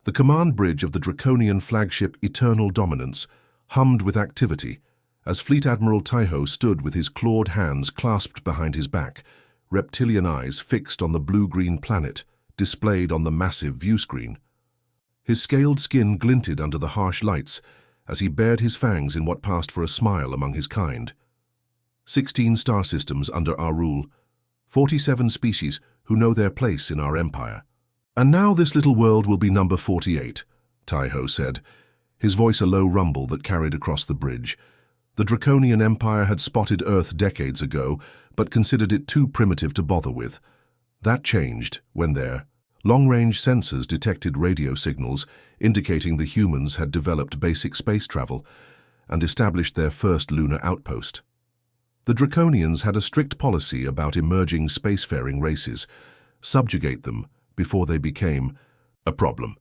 The command bridge of the Draconian flagship Eternal Dominance hummed with activity as Fleet Admiral Taiho stood with his clawed hands clasped behind his back, reptilian eyes fixed on the blue-green planet displayed on the massive viewscreen. His scaled skin glinted under the harsh lights as he bared his fangs in what passed for a smile among his kind. 16 star systems under our rule, 47 species who know their place in our empire. And now this little world will be number 48, Taiho said, his voice a low rumble that carried across the bridge. The Draconian Empire had spotted Earth decades ago, but considered it too primitive to bother with. That changed when their long-range sensors detected radio signals indicating the humans had developed basic space travel and established their first lunar outpost. The Draconians had a strict policy about emerging spacefaring races, subjugate them before they became a problem.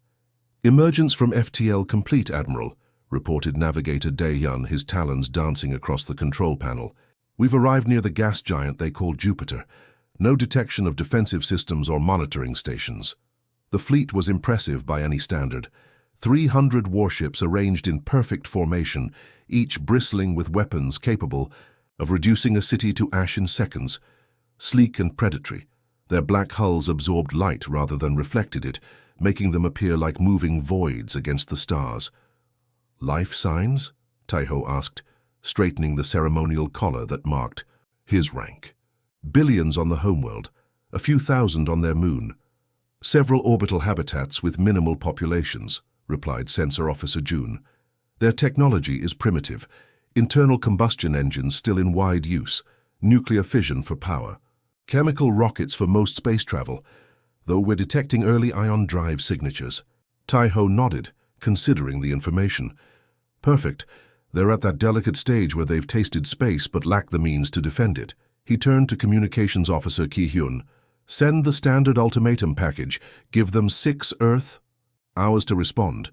Emergence from FTL complete, Admiral, reported Navigator Dae-Yun, his talons dancing across the control panel. We've arrived near the gas giant they call Jupiter. No detection of defensive systems or monitoring stations. The fleet was impressive by any standard. 300 warships arranged in perfect formation, each bristling with weapons capable of reducing a city to ash in seconds. Sleek and predatory, their black hulls absorbed light rather than reflected it, making them appear like moving voids against the stars. Life signs? Taiho asked, straightening the ceremonial collar that marked his rank. Billions on the homeworld, a few thousand on their moon. Several orbital habitats with minimal populations, replied Sensor Officer June. Their technology is primitive. Internal combustion engines still in wide use, nuclear fission for power. Chemical rockets for most space travel, though we're detecting early ion drive signatures. Taiho nodded, considering the information. Perfect. They're at that delicate stage where they've tasted space but lack the means to defend it. He turned to Communications Officer Ki-hyun. Send the standard ultimatum package. Give them 6 Earth hours to respond.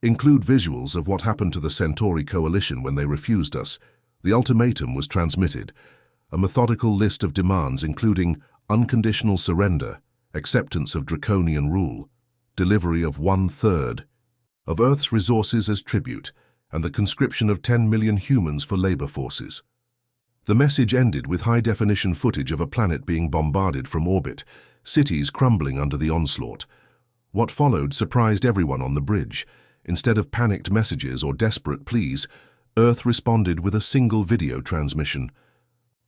Include visuals of what happened to the Centauri coalition when they refused us. The ultimatum was transmitted. A methodical list of demands including unconditional surrender, acceptance of draconian rule, delivery of 1/3 of Earth's resources as tribute, and the conscription of 10 million humans for labor forces. The message ended with high-definition footage of a planet being bombarded from orbit, cities crumbling under the onslaught. What followed surprised everyone on the bridge. Instead of panicked messages or desperate pleas, Earth responded with a single video transmission.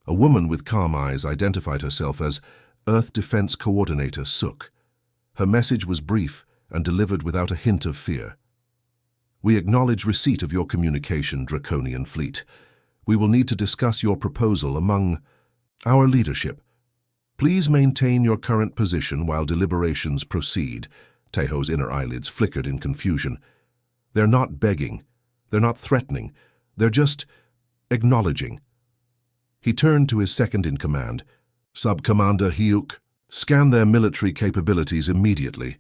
A woman with calm eyes identified herself as Earth Defense Coordinator Suk. Her message was brief and delivered without a hint of fear. We acknowledge receipt of your communication, Draconian Fleet. We will need to discuss your proposal among our leadership. Please maintain your current position while deliberations proceed. Taiho's inner eyelids flickered in confusion. They're not begging. They're not threatening. They're just acknowledging. He turned to his second-in-command, Sub-Commander Hyuk. Scan their military capabilities immediately.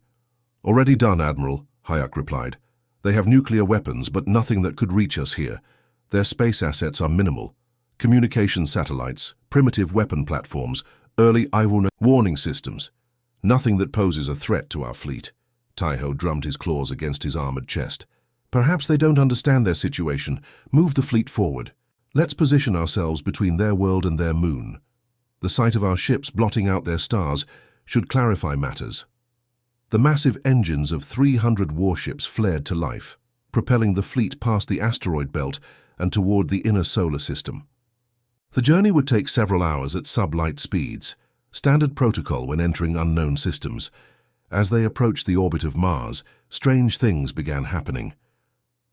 Already done, Admiral, Hyuk replied. They have nuclear weapons, but nothing that could reach us here. Their space assets are minimal. Communication satellites, primitive weapon platforms, early warning systems. Nothing that poses a threat to our fleet. Taiho drummed his claws against his armored chest. Perhaps they don't understand their situation. Move the fleet forward. Let's position ourselves between their world and their moon. The sight of our ships blotting out their stars should clarify matters. The massive engines of 300 warships flared to life, propelling the fleet past the asteroid belt and toward the inner solar system. The journey would take several hours at sublight speeds, standard protocol when entering unknown systems. As they approached the orbit of Mars, strange things began happening.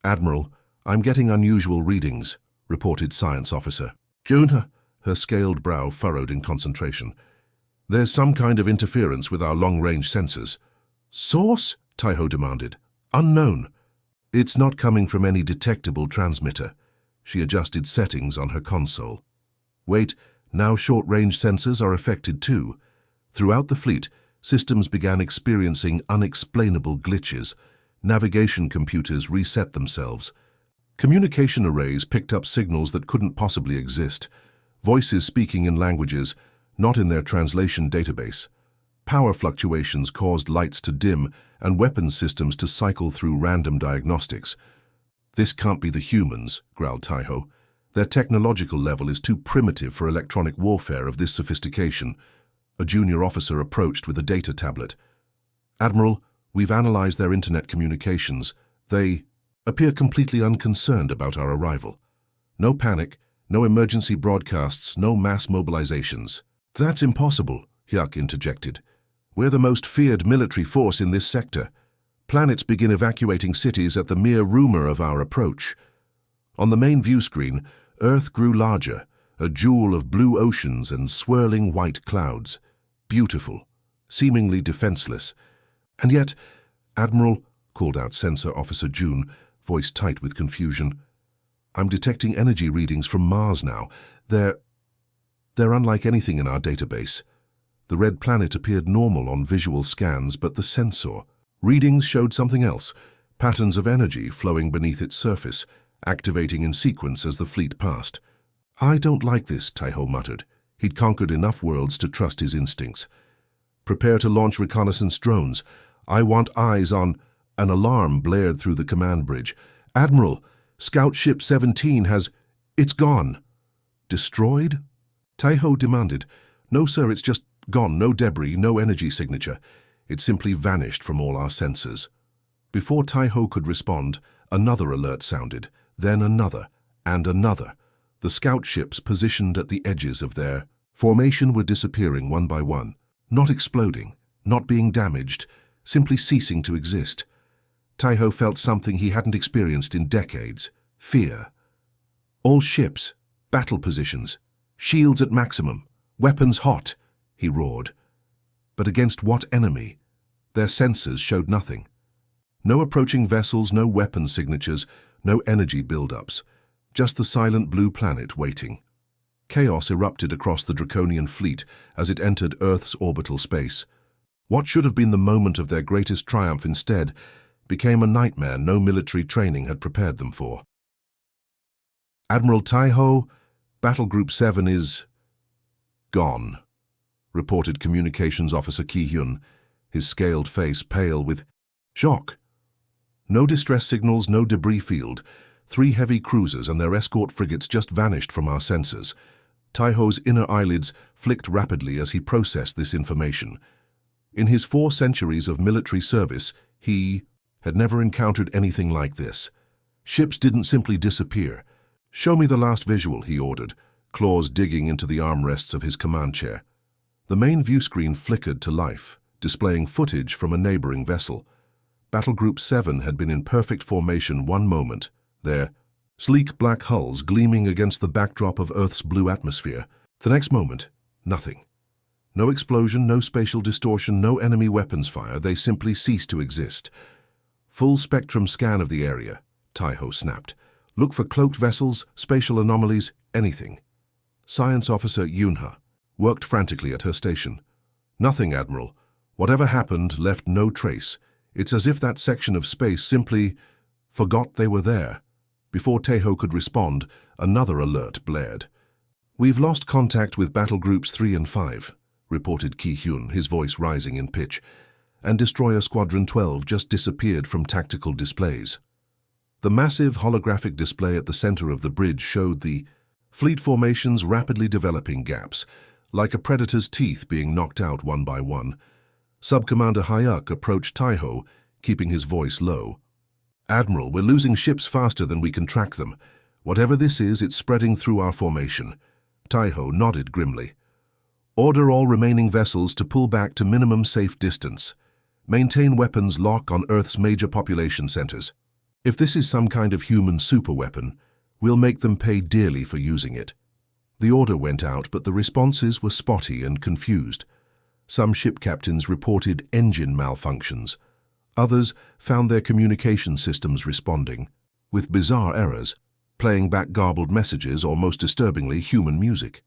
Admiral, I'm getting unusual readings, reported Science Officer June, her scaled brow furrowed in concentration. There's some kind of interference with our long-range sensors. Source? Taiho demanded. Unknown. It's not coming from any detectable transmitter. She adjusted settings on her console. Wait, now short-range sensors are affected too. Throughout the fleet, systems began experiencing unexplainable glitches. Navigation computers reset themselves. Communication arrays picked up signals that couldn't possibly exist. Voices speaking in languages not in their translation database. Power fluctuations caused lights to dim and weapons systems to cycle through random diagnostics. "This can't be the humans," growled Taiho. "Their technological level is too primitive for electronic warfare of this sophistication." A junior officer approached with a data tablet. "Admiral, we've analyzed their internet communications. They appear completely unconcerned about our arrival. No panic, no emergency broadcasts, no mass mobilizations." "That's impossible," Hyuk interjected. "We're the most feared military force in this sector. Planets begin evacuating cities at the mere rumor of our approach." On the main view screen, Earth grew larger, a jewel of blue oceans and swirling white clouds. Beautiful, seemingly defenseless. "And yet," "Admiral," called out Sensor Officer June, voice tight with confusion, "I'm detecting energy readings from Mars now. They're unlike anything in our database." The red planet appeared normal on visual scans, but the sensor readings showed something else, patterns of energy flowing beneath its surface, activating in sequence as the fleet passed. "I don't like this," Taiho muttered. He'd conquered enough worlds to trust his instincts. "Prepare to launch reconnaissance drones. I want eyes on—" An alarm blared through the command bridge. "Admiral, Scout Ship 17 has— It's gone." "Destroyed?" Taiho demanded. "No, sir, it's just gone. No debris, no energy signature. It simply vanished from all our sensors." Before Taiho could respond, another alert sounded, then another, and another. The scout ships positioned at the edges of their formation were disappearing one by one, not exploding, not being damaged, simply ceasing to exist. Taiho felt something he hadn't experienced in decades: fear. "All ships, battle positions, shields at maximum, weapons hot," he roared. But against what enemy? Their sensors showed nothing. No approaching vessels, no weapon signatures, no energy buildups. Just the silent blue planet waiting. Chaos erupted across the Draconian fleet as it entered Earth's orbital space. What should have been the moment of their greatest triumph instead became a nightmare no military training had prepared them for. "Admiral Taiho, Battle Group 7 is gone," reported Communications Officer Ki-hyun, his scaled face pale with shock. No distress signals, no debris field. 3 heavy cruisers and their escort frigates just vanished from our sensors. Taiho's inner eyelids flicked rapidly as he processed this information. In his 4 centuries of military service, he had never encountered anything like this. Ships didn't simply disappear. "Show me the last visual," he ordered, claws digging into the armrests of his command chair. The main view screen flickered to life, displaying footage from a neighboring vessel. Battle Group 7 had been in perfect formation one moment, their sleek black hulls gleaming against the backdrop of Earth's blue atmosphere. The next moment, nothing. No explosion, no spatial distortion, no enemy weapons fire. They simply ceased to exist. "Full spectrum scan of the area," Taiho snapped. "Look for cloaked vessels, spatial anomalies, anything." Science Officer Yunha worked frantically at her station. "Nothing, Admiral. Whatever happened left no trace. It's as if that section of space simply forgot they were there." Before Taiho could respond, another alert blared. "We've lost contact with Battle Groups 3 and 5, reported Ki-hyun, his voice rising in pitch, "and Destroyer Squadron 12 just disappeared from tactical displays." The massive holographic display at the center of the bridge showed the fleet formation's rapidly developing gaps, like a predator's teeth being knocked out one by one. Sub-Commander Hyuk approached Taiho, keeping his voice low. "Admiral, we're losing ships faster than we can track them. Whatever this is, it's spreading through our formation." Taiho nodded grimly. "Order all remaining vessels to pull back to minimum safe distance. Maintain weapons lock on Earth's major population centers. If this is some kind of human superweapon, we'll make them pay dearly for using it." The order went out, but the responses were spotty and confused. Some ship captains reported engine malfunctions. Others found their communication systems responding, with bizarre errors, playing back garbled messages or, most disturbingly, human music.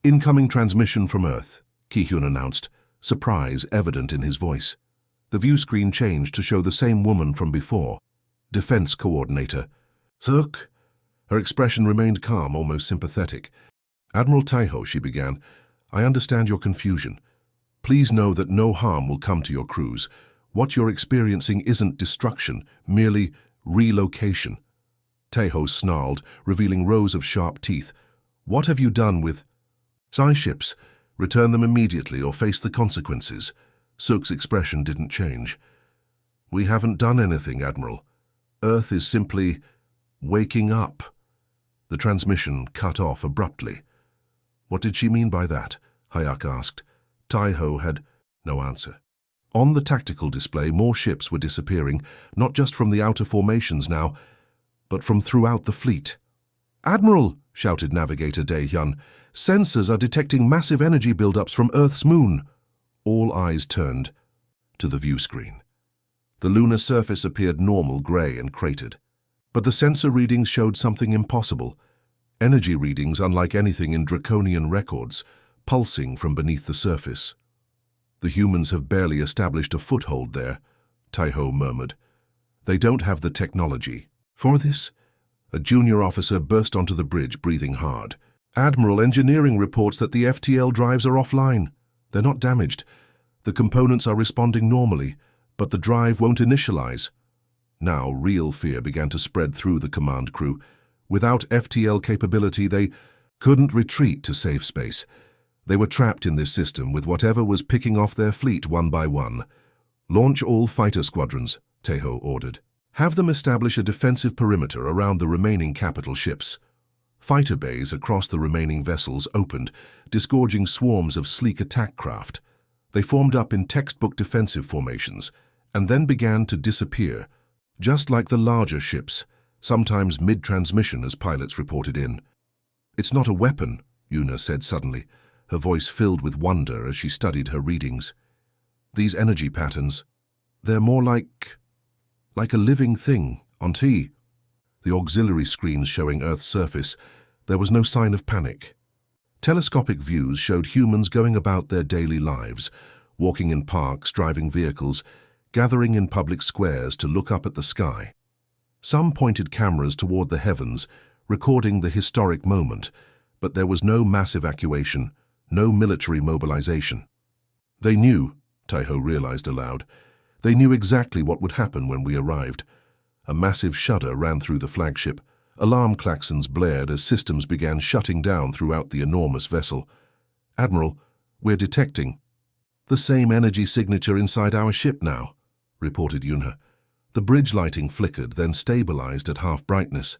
"Incoming transmission from Earth," Ki-hyun announced, surprise evident in his voice. The view screen changed to show the same woman from before, Defense Coordinator. "Suk?" Her expression remained calm, almost sympathetic. "Admiral Taiho," she began, "I understand your confusion. Please know that no harm will come to your crews. What you're experiencing isn't destruction, merely relocation. Tahoe snarled, revealing rows of sharp teeth. What have you done with Sci ships? Return them immediately or face the consequences. Sook's expression didn't change. We haven't done anything, Admiral. Earth is simply waking up. The transmission cut off abruptly. What did she mean by that? Hayek asked. Tahoe had no answer. On the tactical display, more ships were disappearing, not just from the outer formations now, but from throughout the fleet. Admiral, shouted Navigator Dae-hyun, sensors are detecting massive energy buildups from Earth's moon. All eyes turned to the view screen. The lunar surface appeared normal, grey and cratered. But the sensor readings showed something impossible. Energy readings unlike anything in draconian records, pulsing from beneath the surface. The humans have barely established a foothold there, Tahoe murmured. They don't have the technology. For this? A junior officer burst onto the bridge, breathing hard. Admiral, engineering reports that the FTL drives are offline. They're not damaged. The components are responding normally, but the drive won't initialize. Now real fear began to spread through the command crew. Without FTL capability, they couldn't retreat to safe space. They were trapped in this system with whatever was picking off their fleet one by one. Launch all fighter squadrons, Tahoe ordered. Have them establish a defensive perimeter around the remaining capital ships. Fighter bays across the remaining vessels opened, disgorging swarms of sleek attack craft. They formed up in textbook defensive formations, and then began to disappear, just like the larger ships, sometimes mid-transmission as pilots reported in. It's not a weapon, Yuna said suddenly, her voice filled with wonder as she studied her readings. These energy patterns, they're more like a living thing on T. The auxiliary screens showing Earth's surface, there was no sign of panic. Telescopic views showed humans going about their daily lives, walking in parks, driving vehicles, gathering in public squares to look up at the sky. Some pointed cameras toward the heavens, recording the historic moment, but there was no mass evacuation, no military mobilization. They knew, Tahoe realized aloud, they knew exactly what would happen when we arrived. A massive shudder ran through the flagship. Alarm klaxons blared as systems began shutting down throughout the enormous vessel. Admiral, we're detecting the same energy signature inside our ship now, reported Yunha. The bridge lighting flickered, then stabilized at half brightness.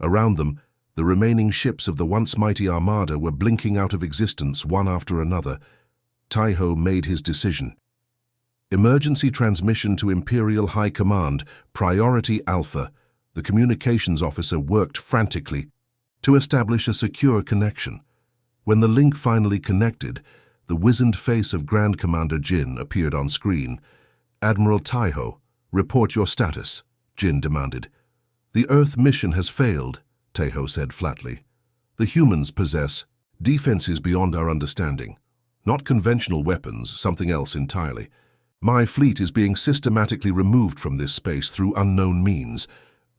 Around them, the remaining ships of the once mighty armada were blinking out of existence one after another. Tahoe made his decision. Emergency transmission to Imperial High Command, Priority Alpha. The communications officer worked frantically to establish a secure connection. When the link finally connected, the wizened face of Grand Commander Jin appeared on screen. Admiral Tahoe, report your status, Jin demanded. The Earth mission has failed, Tahoe said flatly. The humans possess defenses beyond our understanding. Not conventional weapons, something else entirely. My fleet is being systematically removed from this space through unknown means.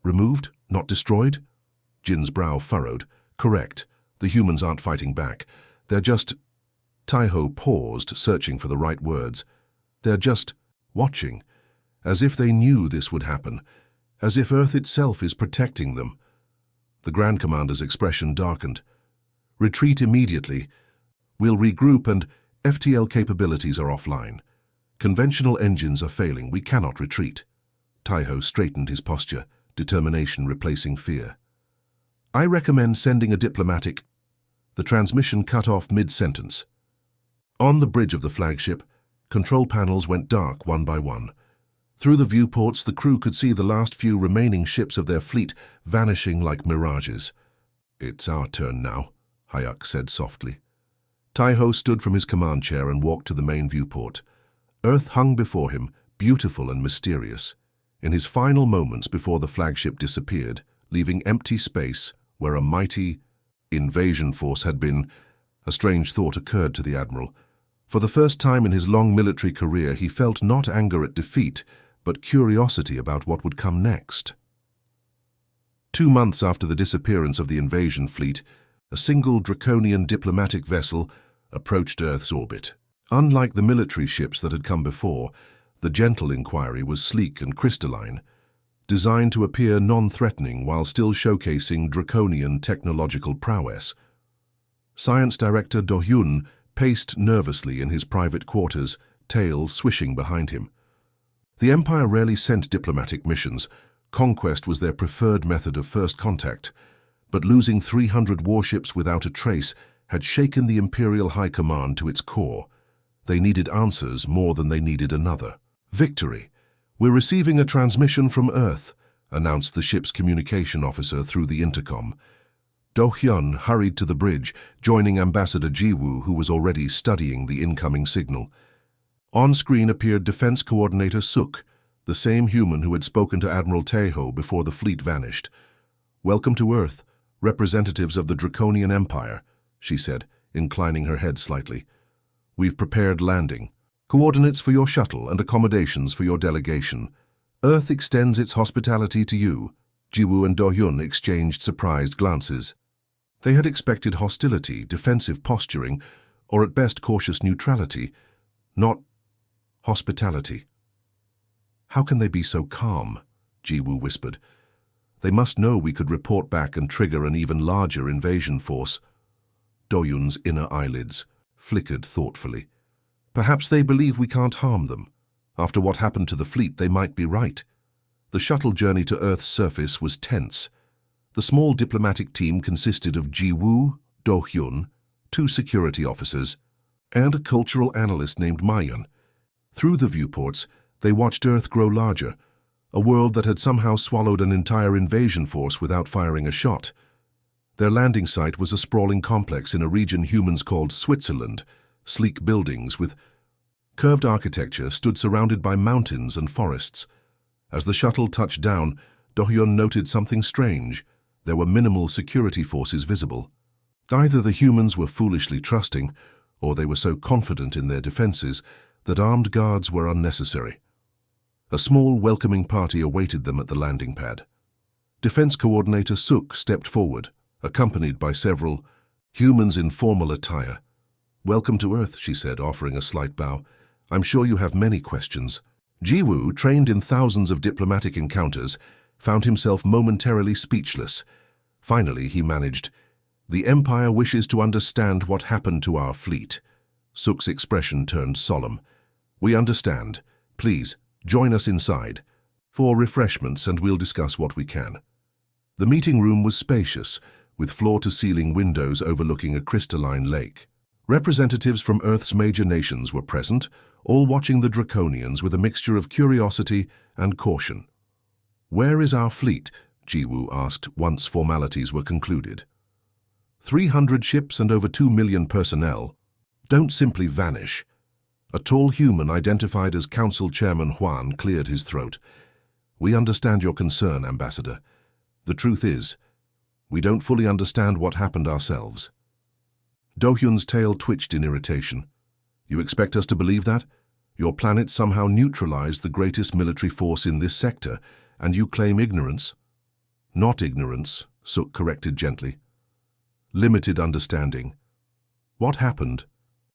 Removed? Not destroyed? Jin's brow furrowed. Correct. The humans aren't fighting back. They're just... Tahoe paused, searching for the right words. They're just watching, as if they knew this would happen, as if Earth itself is protecting them. The Grand Commander's expression darkened. Retreat immediately. We'll regroup and FTL capabilities are offline. Conventional engines are failing. We cannot retreat. Tahoe straightened his posture, determination replacing fear. I recommend sending a diplomatic... The transmission cut off mid-sentence. On the bridge of the flagship, control panels went dark one by one. Through the viewports, the crew could see the last few remaining ships of their fleet vanishing like mirages. It's our turn now, Hayek said softly. Tahoe stood from his command chair and walked to the main viewport. Earth hung before him, beautiful and mysterious. In his final moments before the flagship disappeared, leaving empty space where a mighty invasion force had been, a strange thought occurred to the Admiral. For the first time in his long military career, he felt not anger at defeat, but curiosity about what would come next. 2 months after the disappearance of the invasion fleet, a single draconian diplomatic vessel approached Earth's orbit. Unlike the military ships that had come before, the gentle inquiry was sleek and crystalline, designed to appear non-threatening while still showcasing draconian technological prowess. Science Director Do-hyun paced nervously in his private quarters, tail swishing behind him. The Empire rarely sent diplomatic missions. Conquest was their preferred method of first contact, but losing 300 warships without a trace had shaken the Imperial High Command to its core. They needed answers more than they needed another. Victory. "We're receiving a transmission from Earth," announced the ship's communication officer through the intercom. Do-hyun hurried to the bridge, joining Ambassador Ji-woo, who was already studying the incoming signal. On screen appeared Defense Coordinator Suk, the same human who had spoken to Admiral Taeho before the fleet vanished. "Welcome to Earth, representatives of the Draconian Empire," she said, inclining her head slightly. "We've prepared landing. Coordinates for your shuttle and accommodations for your delegation. Earth extends its hospitality to you." Ji-woo and Do-hyun exchanged surprised glances. They had expected hostility, defensive posturing, or at best cautious neutrality, not hospitality. "How can they be so calm?" Ji-woo whispered. "They must know we could report back and trigger an even larger invasion force." Do-hyun's inner eyelids flickered thoughtfully. "Perhaps they believe we can't harm them. After what happened to the fleet, they might be right." The shuttle journey to Earth's surface was tense. The small diplomatic team consisted of Ji-woo, Do-hyun, 2 security officers, and a cultural analyst named Mayan. Through the viewports, they watched Earth grow larger, a world that had somehow swallowed an entire invasion force without firing a shot. Their landing site was a sprawling complex in a region humans called Switzerland. Sleek buildings with curved architecture stood surrounded by mountains and forests. As the shuttle touched down, Do-hyun noted something strange. There were minimal security forces visible. Either the humans were foolishly trusting, or they were so confident in their defenses that armed guards were unnecessary. A small, welcoming party awaited them at the landing pad. Defense Coordinator Suk stepped forward, accompanied by several humans in formal attire. "Welcome to Earth," she said, offering a slight bow. "I'm sure you have many questions." Ji-woo, trained in thousands of diplomatic encounters, found himself momentarily speechless. Finally, he managed, "The Empire wishes to understand what happened to our fleet." Suk's expression turned solemn. "We understand. Please, join us inside for refreshments and we'll discuss what we can." The meeting room was spacious, with floor-to-ceiling windows overlooking a crystalline lake. Representatives from Earth's major nations were present, all watching the Draconians with a mixture of curiosity and caution. "Where is our fleet?" Ji-woo asked once formalities were concluded. 300 ships and over 2 million personnel don't simply vanish." A tall human identified as Council Chairman Hwan cleared his throat. "We understand your concern, Ambassador. The truth is, we don't fully understand what happened ourselves." Do-hyun's tail twitched in irritation. "You expect us to believe that? Your planet somehow neutralized the greatest military force in this sector, and you claim ignorance?" "Not ignorance," Suk corrected gently. "Limited understanding. What happened?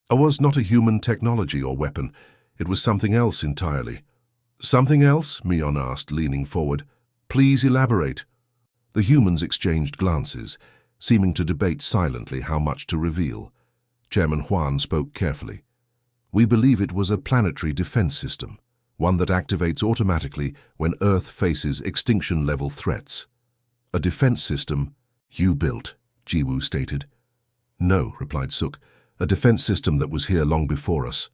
It was not a human technology or weapon. It was something else entirely." "Something else?" Mion asked, leaning forward. "Please elaborate." The humans exchanged glances, seeming to debate silently how much to reveal. Chairman Hwan spoke carefully. "We believe it was a planetary defense system, one that activates automatically when Earth faces extinction-level threats." "A defense system you built," Ji-woo stated. "No," replied Suk, "a defense system that was here long before us."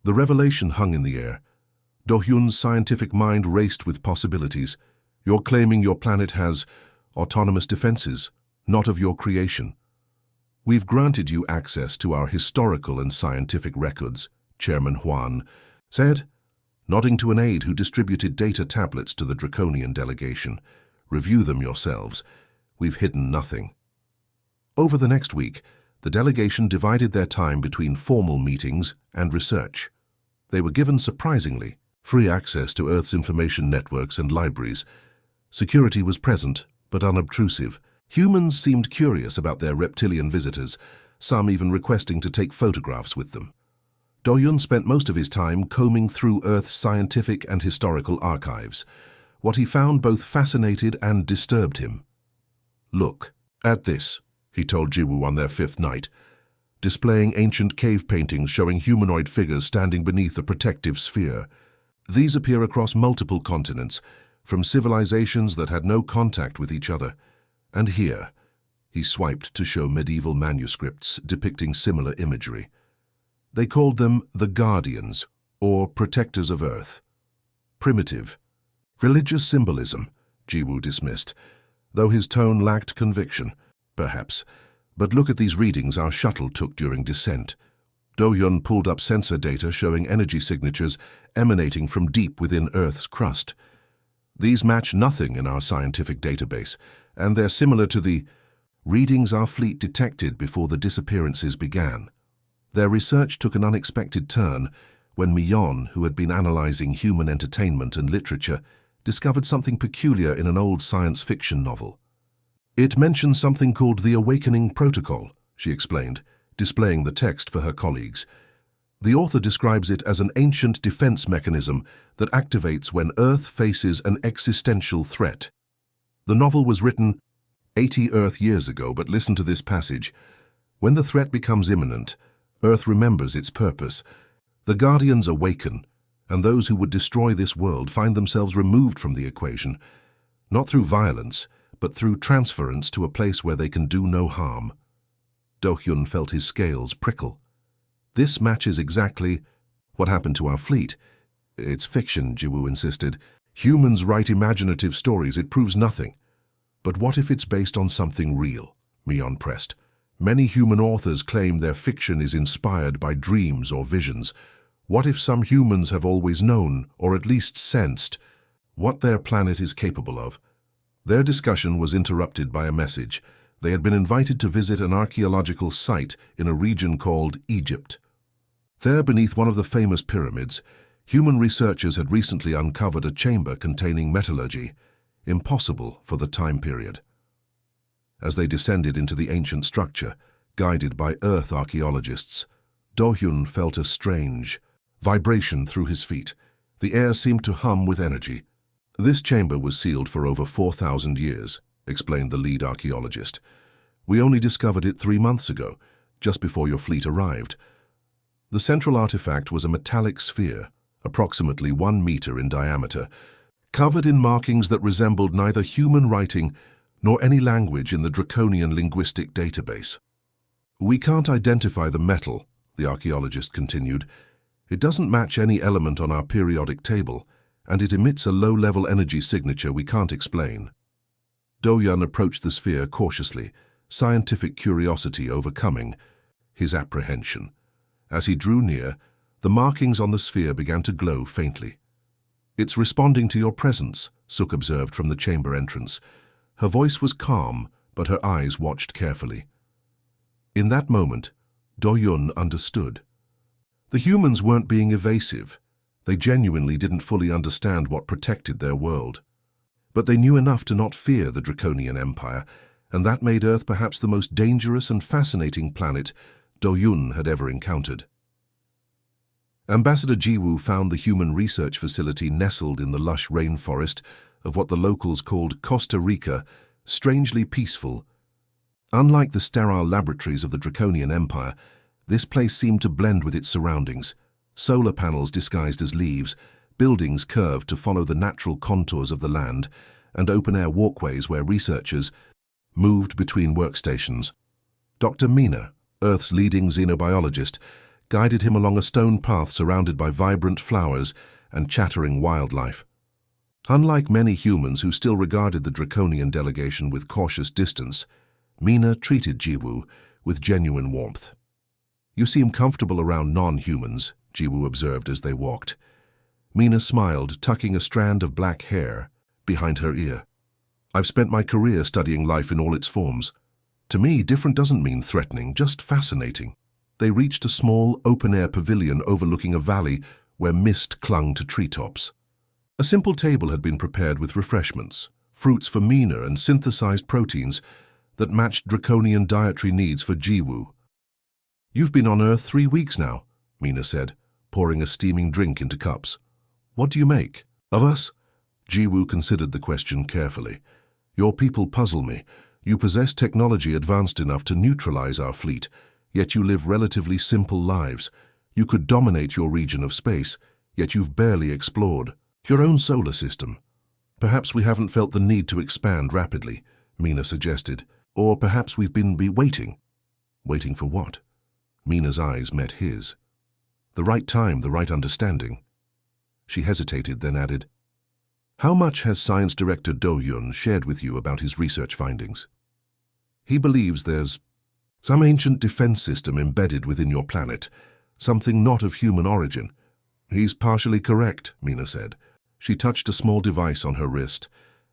The revelation hung in the air. Do-hyun's scientific mind raced with possibilities. "You're claiming your planet has autonomous defenses, not of your creation." "We've granted you access to our historical and scientific records," Chairman Hwan said, nodding to an aide who distributed data tablets to the Draconian delegation. "Review them yourselves. We've hidden nothing." Over the next week, the delegation divided their time between formal meetings and research. They were given surprisingly free access to Earth's information networks and libraries. Security was present, but unobtrusive. Humans seemed curious about their reptilian visitors, some even requesting to take photographs with them. Do-Yun spent most of his time combing through Earth's scientific and historical archives. What he found both fascinated and disturbed him. "Look, at this," he told Jiwoo on their fifth night, displaying ancient cave paintings showing humanoid figures standing beneath a protective sphere. These appear across multiple continents, from civilizations that had no contact with each other. And here, he swiped to show medieval manuscripts depicting similar imagery. They called them the Guardians, or Protectors of Earth. Primitive. Religious symbolism, Jiwoo dismissed, though his tone lacked conviction, perhaps. But look at these readings our shuttle took during descent. Do-Yun pulled up sensor data showing energy signatures emanating from deep within Earth's crust. These match nothing in our scientific database, and they're similar to the readings our fleet detected before the disappearances began. Their research took an unexpected turn when Mion, who had been analyzing human entertainment and literature, discovered something peculiar in an old science fiction novel. "It mentions something called the Awakening Protocol," she explained, displaying the text for her colleagues. The author describes it as an ancient defense mechanism that activates when Earth faces an existential threat. The novel was written 80 Earth years ago, but listen to this passage. When the threat becomes imminent, Earth remembers its purpose. The Guardians awaken, and those who would destroy this world find themselves removed from the equation, not through violence, but through transference to a place where they can do no harm. Do-Hyun felt his scales prickle. This matches exactly what happened to our fleet. "It's fiction," Jiwoo insisted. "Humans write imaginative stories, it proves nothing." "But what if it's based on something real?" Mion pressed. "Many human authors claim their fiction is inspired by dreams or visions. What if some humans have always known, or at least sensed, what their planet is capable of?" Their discussion was interrupted by a message. They had been invited to visit an archaeological site in a region called Egypt. There, beneath one of the famous pyramids, human researchers had recently uncovered a chamber containing metallurgy, impossible for the time period. As they descended into the ancient structure, guided by Earth archaeologists, Do-Hyun felt a strange vibration through his feet. The air seemed to hum with energy. "This chamber was sealed for over 4,000 years, explained the lead archaeologist. "We only discovered it 3 months ago, just before your fleet arrived." The central artifact was a metallic sphere, approximately 1 meter in diameter, covered in markings that resembled neither human writing nor any language in the draconian linguistic database. "We can't identify the metal," the archaeologist continued. "It doesn't match any element on our periodic table, and it emits a low-level energy signature we can't explain." Do-Yun approached the sphere cautiously, scientific curiosity overcoming his apprehension. As he drew near, the markings on the sphere began to glow faintly. "It's responding to your presence," Suk observed from the chamber entrance. Her voice was calm, but her eyes watched carefully. In that moment, Do-Yun understood. The humans weren't being evasive. They genuinely didn't fully understand what protected their world. But they knew enough to not fear the Draconian Empire, and that made Earth perhaps the most dangerous and fascinating planet Do-Yun had ever encountered. Ambassador Jiwoo found the human research facility nestled in the lush rainforest of what the locals called Costa Rica strangely peaceful. Unlike the sterile laboratories of the Draconian Empire, this place seemed to blend with its surroundings. Solar panels disguised as leaves, buildings curved to follow the natural contours of the land, and open-air walkways where researchers moved between workstations. Dr. Mina, Earth's leading xenobiologist, guided him along a stone path surrounded by vibrant flowers and chattering wildlife. Unlike many humans who still regarded the Draconian delegation with cautious distance, Mina treated Jiwoo with genuine warmth. "You seem comfortable around non-humans," Jiwoo observed as they walked. Mina smiled, tucking a strand of black hair behind her ear. "I've spent my career studying life in all its forms. To me, different doesn't mean threatening, just fascinating." They reached a small, open-air pavilion overlooking a valley where mist clung to treetops. A simple table had been prepared with refreshments, fruits for Mina and synthesized proteins that matched draconian dietary needs for Jiwoo. "You've been on Earth 3 weeks now," Mina said, pouring a steaming drink into cups. What do you make of us? Jiwoo considered the question carefully. Your people puzzle me. You possess technology advanced enough to neutralize our fleet, yet you live relatively simple lives. You could dominate your region of space, yet you've barely explored your own solar system. Perhaps we haven't felt the need to expand rapidly, Mina suggested. Or perhaps we've been waiting. Waiting for what? Mina's eyes met his. The right time, the right understanding. She hesitated, then added, How much has Science Director Do-Yun shared with you about his research findings? He believes there's some ancient defense system embedded within your planet, something not of human origin. He's partially correct, Mina said. She touched a small device on her wrist,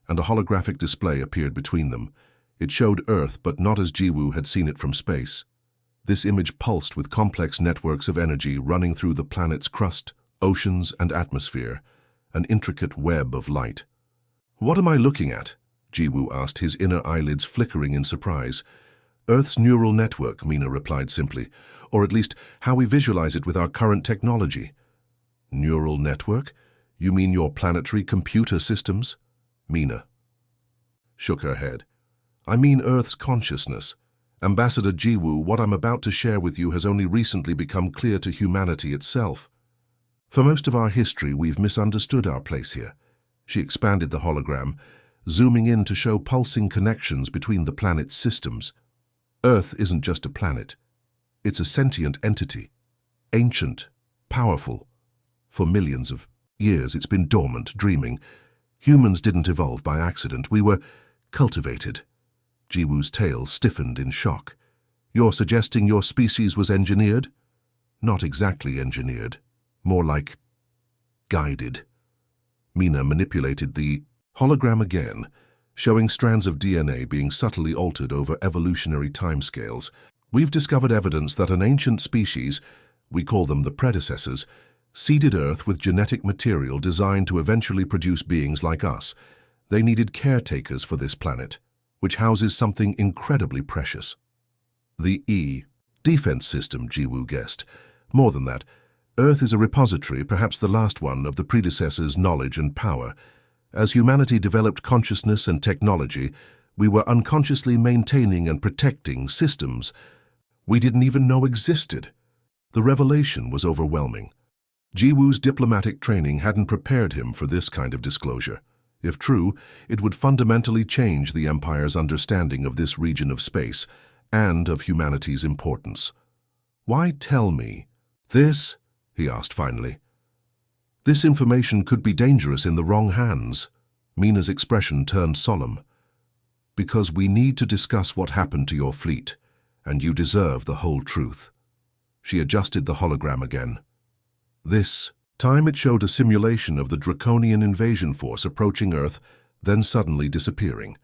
and a holographic display appeared between them. It showed Earth, but not as Jiwoo had seen it from space. This image pulsed with complex networks of energy running through the planet's crust, oceans, and atmosphere, an intricate web of light. What am I looking at? Jiwoo asked, his inner eyelids flickering in surprise. Earth's neural network, Mina replied simply, or at least how we visualize it with our current technology. Neural network? You mean your planetary computer systems? Mina shook her head. I mean Earth's consciousness. Ambassador Jiwoo, what I'm about to share with you has only recently become clear to humanity itself. For most of our history, we've misunderstood our place here. She expanded the hologram, zooming in to show pulsing connections between the planet's systems. Earth isn't just a planet. It's a sentient entity. Ancient, powerful. For millions of years, it's been dormant, dreaming. Humans didn't evolve by accident. We were cultivated. Jiwoo's tail stiffened in shock. You're suggesting your species was engineered? Not exactly engineered. More like guided. Mina manipulated the hologram again, showing strands of DNA being subtly altered over evolutionary timescales. We've discovered evidence that an ancient species, we call them the predecessors, seeded Earth with genetic material designed to eventually produce beings like us. They needed caretakers for this planet, which houses something incredibly precious. The defense system, Jiwoo guessed. More than that, Earth is a repository, perhaps the last one, of the predecessors' knowledge and power. As humanity developed consciousness and technology, we were unconsciously maintaining and protecting systems we didn't even know existed. The revelation was overwhelming. Jiwoo's diplomatic training hadn't prepared him for this kind of disclosure. If true, it would fundamentally change the Empire's understanding of this region of space and of humanity's importance. Why tell me this? He asked finally. This information could be dangerous in the wrong hands. Mina's expression turned solemn. Because we need to discuss what happened to your fleet, and you deserve the whole truth. She adjusted the hologram again. This time it showed a simulation of the draconian invasion force approaching Earth, then suddenly disappearing.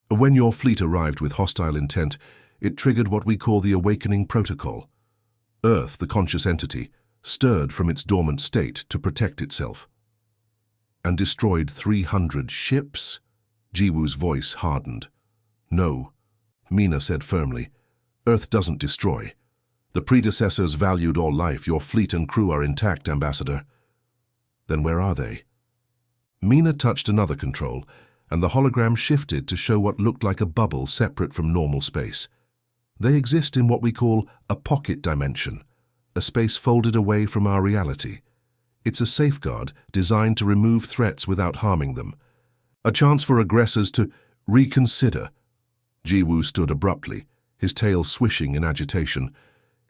When your fleet arrived with hostile intent, it triggered what we call the Awakening Protocol. Earth, the conscious entity, stirred from its dormant state to protect itself. And destroyed 300 ships? Jiwoo's voice hardened. No, Mina said firmly. Earth doesn't destroy. The predecessors valued all life. Your fleet and crew are intact, Ambassador. Then where are they? Mina touched another control, and the hologram shifted to show what looked like a bubble separate from normal space. They exist in what we call a pocket dimension, a space folded away from our reality. It's a safeguard designed to remove threats without harming them. A chance for aggressors to reconsider. Jiwoo stood abruptly, his tail swishing in agitation.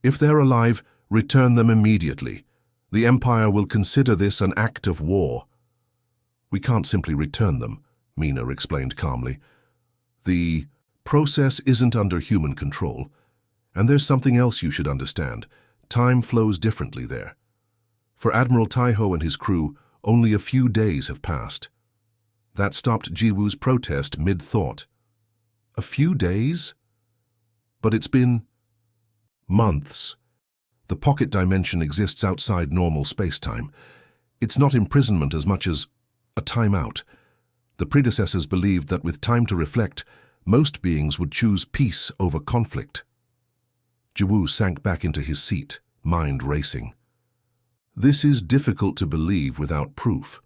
If they're alive, return them immediately. The Empire will consider this an act of war. We can't simply return them, Mina explained calmly. The process isn't under human control. And there's something else you should understand. Time flows differently there. For Admiral Taiho and his crew, only a few days have passed. That stopped Jiwoo's protest mid-thought. A few days? But it's been months. The pocket dimension exists outside normal space-time. It's not imprisonment as much as a time-out. The predecessors believed that with time to reflect, most beings would choose peace over conflict. Jiwoo sank back into his seat, mind racing. This is difficult to believe without proof.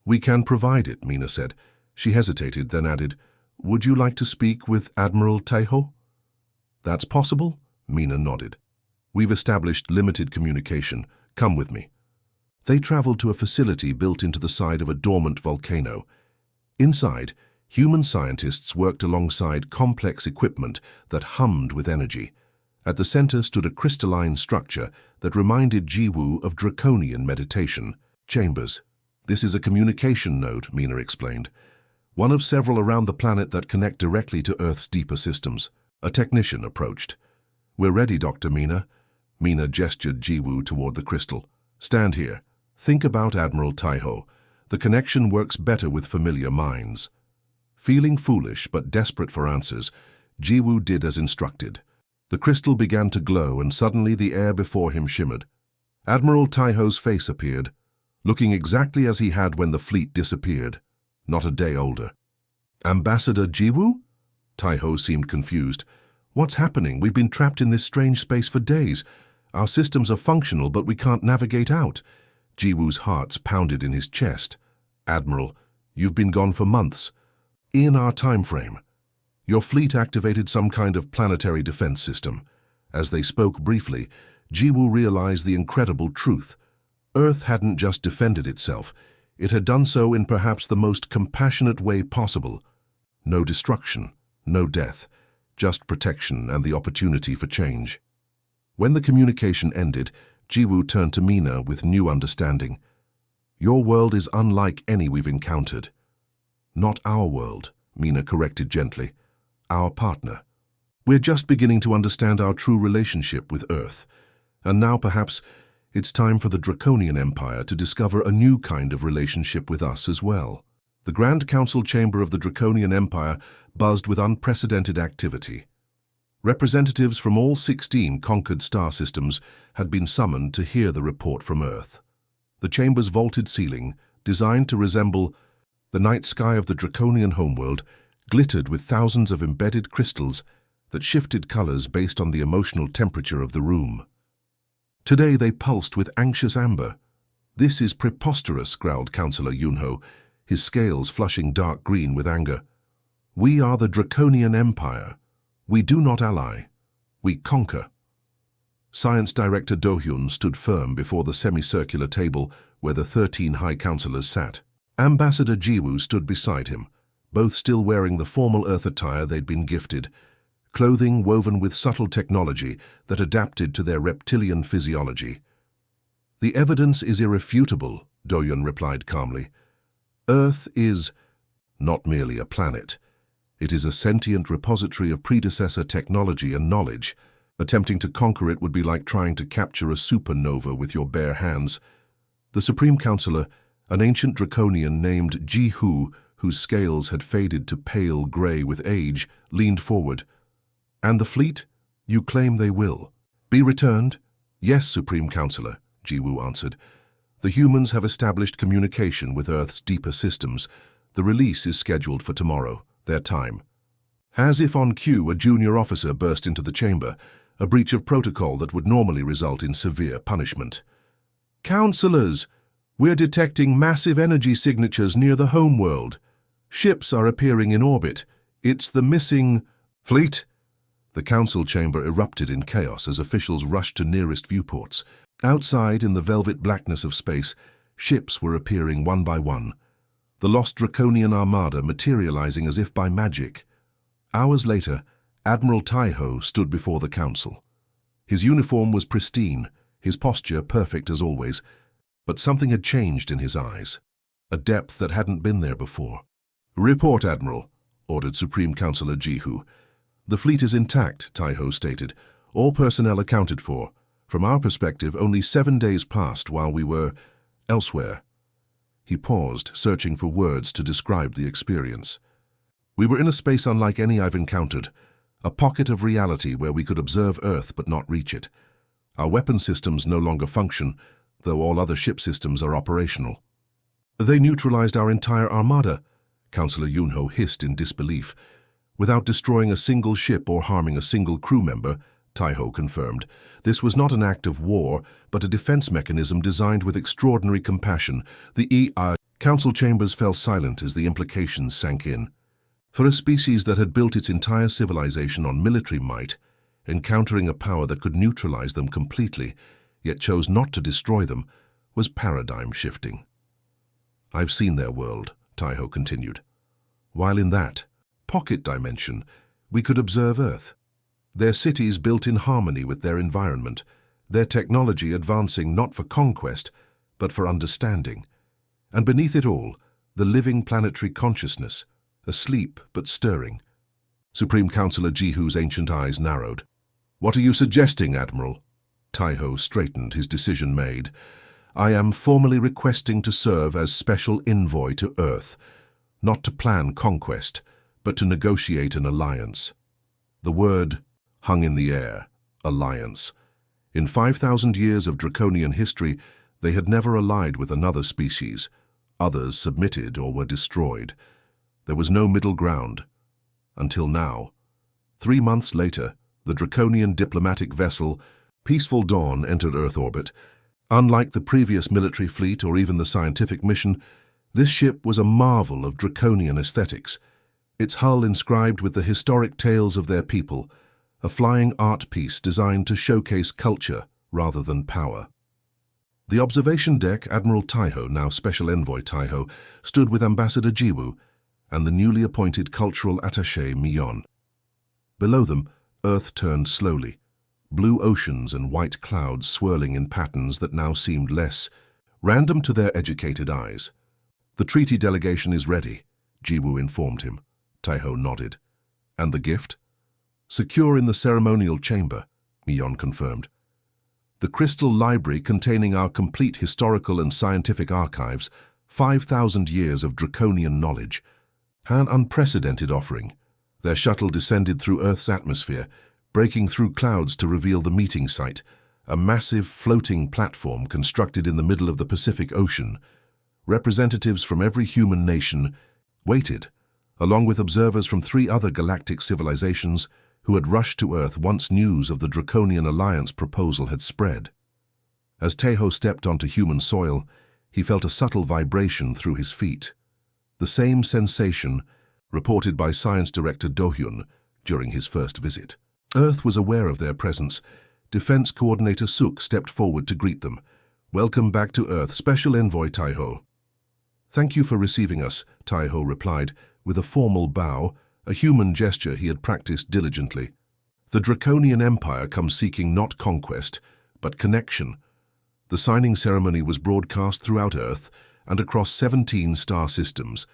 We can provide it, Mina said. She hesitated, then added, Would you like to speak with Admiral Taiho? That's possible? Mina nodded. We've established limited communication. Come with me. They traveled to a facility built into the side of a dormant volcano. Inside, human scientists worked alongside complex equipment that hummed with energy. At the center stood a crystalline structure that reminded Jiwoo of draconian meditation. Chambers. This is a communication node, Mina explained. One of several around the planet that connect directly to Earth's deeper systems. A technician approached. We're ready, Dr. Mina. Mina gestured Jiwoo toward the crystal. Stand here. Think about Admiral Taiho. The connection works better with familiar minds. Feeling foolish but desperate for answers, Jiwoo did as instructed. The crystal began to glow and suddenly the air before him shimmered. Admiral Taiho's face appeared, looking exactly as he had when the fleet disappeared, not a day older. Ambassador Jiwoo? Taiho seemed confused. What's happening? We've been trapped in this strange space for days. Our systems are functional, but we can't navigate out. Jiwoo's heart pounded in his chest. Admiral, you've been gone for months. In our time frame. Your fleet activated some kind of planetary defense system. As they spoke briefly, Jiwoo realized the incredible truth. Earth hadn't just defended itself. It had done so in perhaps the most compassionate way possible. No destruction, no death, just protection and the opportunity for change. When the communication ended, Jiwoo turned to Mina with new understanding. Your world is unlike any we've encountered. Not our world, Mina corrected gently. Our partner. We're just beginning to understand our true relationship with Earth. And now perhaps it's time for the Draconian Empire to discover a new kind of relationship with us as well. The Grand Council chamber of the Draconian Empire buzzed with unprecedented activity. Representatives from all 16 conquered star systems had been summoned to hear the report from Earth. The chamber's vaulted ceiling, designed to resemble the night sky of the Draconian homeworld, glittered with thousands of embedded crystals that shifted colors based on the emotional temperature of the room. Today they pulsed with anxious amber. This is preposterous, growled Councillor Yunho, his scales flushing dark green with anger. We are the Draconian Empire. We do not ally. We conquer. Science Director Do-hyun stood firm before the semicircular table where the 13 High Councillors sat. Ambassador Jiwoo stood beside him, both still wearing the formal Earth attire they'd been gifted, clothing woven with subtle technology that adapted to their reptilian physiology. The evidence is irrefutable, Do-hyun replied calmly. Earth is not merely a planet. It is a sentient repository of predecessor technology and knowledge. Attempting to conquer it would be like trying to capture a supernova with your bare hands. The Supreme Councillor, an ancient draconian named Jihu, whose scales had faded to pale gray with age, leaned forward. And the fleet? You claim they will be returned? Yes, Supreme Councillor, Jiwoo answered. The humans have established communication with Earth's deeper systems. The release is scheduled for tomorrow, their time. As if on cue, a junior officer burst into the chamber, a breach of protocol that would normally result in severe punishment. Councillors, we're detecting massive energy signatures near the homeworld. Ships are appearing in orbit. It's the missing fleet. The council chamber erupted in chaos as officials rushed to nearest viewports. Outside, in the velvet blackness of space, ships were appearing one by one, the lost Draconian armada materializing as if by magic. Hours later, Admiral Taiho stood before the council. His uniform was pristine, his posture perfect as always, but something had changed in his eyes, a depth that hadn't been there before. Report, Admiral, ordered Supreme Councillor Jihu. The fleet is intact, Taiho stated. All personnel accounted for. From our perspective, only 7 days passed while we were elsewhere. He paused, searching for words to describe the experience. We were in a space unlike any I've encountered, a pocket of reality where we could observe Earth but not reach it. Our weapon systems no longer function, though all other ship systems are operational. They neutralized our entire armada, Councillor Yunho hissed in disbelief. Without destroying a single ship or harming a single crew member, Taiho confirmed. This was not an act of war, but a defense mechanism designed with extraordinary compassion. The council chambers fell silent as the implications sank in. For a species that had built its entire civilization on military might, encountering a power that could neutralize them completely, yet chose not to destroy them, was paradigm shifting. "I've seen their world," Taiho continued. "While in that pocket dimension, we could observe Earth. Their cities built in harmony with their environment, their technology advancing not for conquest, but for understanding. And beneath it all, the living planetary consciousness, asleep but stirring." Supreme Counselor Jihu's ancient eyes narrowed. "What are you suggesting, Admiral?" Taiho straightened, his decision made. "I am formally requesting to serve as special envoy to Earth, not to plan conquest, but to negotiate an alliance." The word hung in the air, alliance. In 5,000 years of draconian history, they had never allied with another species. Others submitted or were destroyed. There was no middle ground. Until now. 3 months later, the draconian diplomatic vessel, Peaceful Dawn, entered Earth orbit. Unlike the previous military fleet or even the scientific mission, this ship was a marvel of draconian aesthetics, its hull inscribed with the historic tales of their people, a flying art piece designed to showcase culture rather than power. The observation deck, Admiral Taiho, now Special Envoy Taiho, stood with Ambassador Jiwu and the newly appointed cultural attaché Mion. Below them, Earth turned slowly, blue oceans and white clouds swirling in patterns that now seemed less random to their educated eyes. "The treaty delegation is ready," Jiwu informed him. Taiho nodded. "And the gift?" "Secure in the ceremonial chamber," Mion confirmed. "The crystal library containing our complete historical and scientific archives, 5,000 years of draconian knowledge. An unprecedented offering." Their shuttle descended through Earth's atmosphere, breaking through clouds to reveal the meeting site, a massive floating platform constructed in the middle of the Pacific Ocean. Representatives from every human nation waited, along with observers from 3 other galactic civilizations who had rushed to Earth once news of the Draconian Alliance proposal had spread. As Taiho stepped onto human soil, he felt a subtle vibration through his feet. The same sensation reported by Science Director Do-hyun during his first visit. Earth was aware of their presence. Defense Coordinator Suk stepped forward to greet them. "Welcome back to Earth, Special Envoy Taiho." "Thank you for receiving us," Taiho replied, with a formal bow, a human gesture he had practiced diligently. "The Draconian Empire comes seeking not conquest, but connection." The signing ceremony was broadcast throughout Earth and across 17 star systems.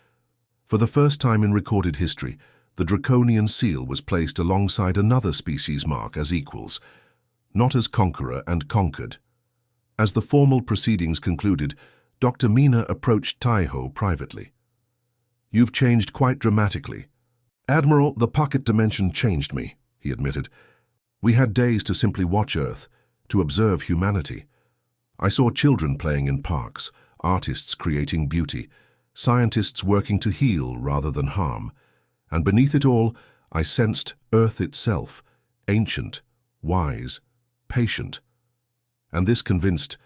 For the first time in recorded history, the Draconian seal was placed alongside another species mark as equals, not as conqueror and conquered. As the formal proceedings concluded, Dr. Mina approached Taiho privately. "You've changed quite dramatically." "Admiral, the pocket dimension changed me," he admitted. "We had days to simply watch Earth, to observe humanity. I saw children playing in parks, artists creating beauty, scientists working to heal rather than harm. And beneath it all, I sensed Earth itself, ancient, wise, patient. And this convinced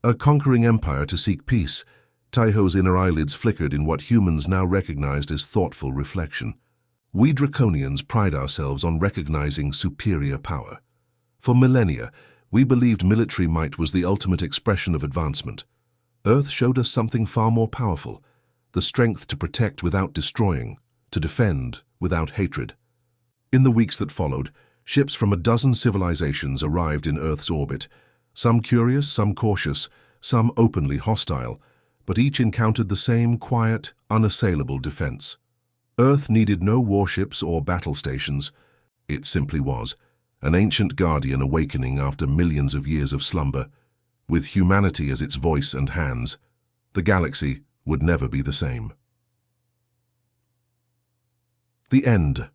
a conquering empire to seek peace." Taiho's inner eyelids flickered in what humans now recognized as thoughtful reflection. "We Draconians pride ourselves on recognizing superior power. For millennia, we believed military might was the ultimate expression of advancement. Earth showed us something far more powerful, the strength to protect without destroying, to defend without hatred." In the weeks that followed, ships from a dozen civilizations arrived in Earth's orbit, some curious, some cautious, some openly hostile, but each encountered the same quiet, unassailable defense. Earth needed no warships or battle stations. It simply was, an ancient guardian awakening after millions of years of slumber. With humanity as its voice and hands, the galaxy would never be the same. The end.